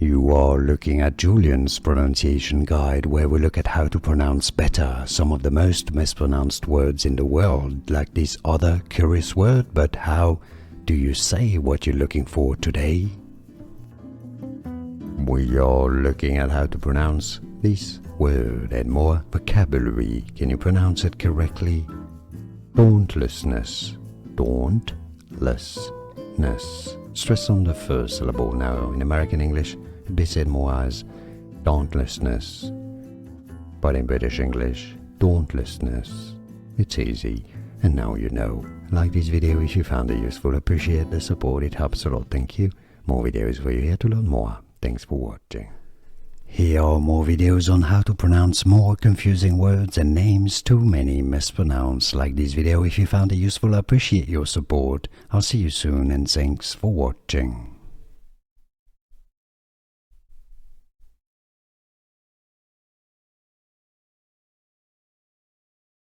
You are looking at Julian's pronunciation guide, where we look at how to pronounce better some of the most mispronounced words in the world, like this other curious word. But how do you say what you're looking for today? We are looking at how to pronounce this word and more vocabulary. Can you pronounce it correctly? Dauntlessness. Dauntlessness. Stress on the first syllable. Now, in American English, it'd be said more as dauntlessness. But in British English, dauntlessness. It's easy, and now you know. Like this video if you found it useful. Appreciate the support, it helps a lot, thank you. More videos for you here to learn more. Thanks for watching. Here are more videos on how to pronounce more confusing words and names too many mispronounced. Like this video if you found it useful. Appreciate your support. I'll see you soon and thanks for watching.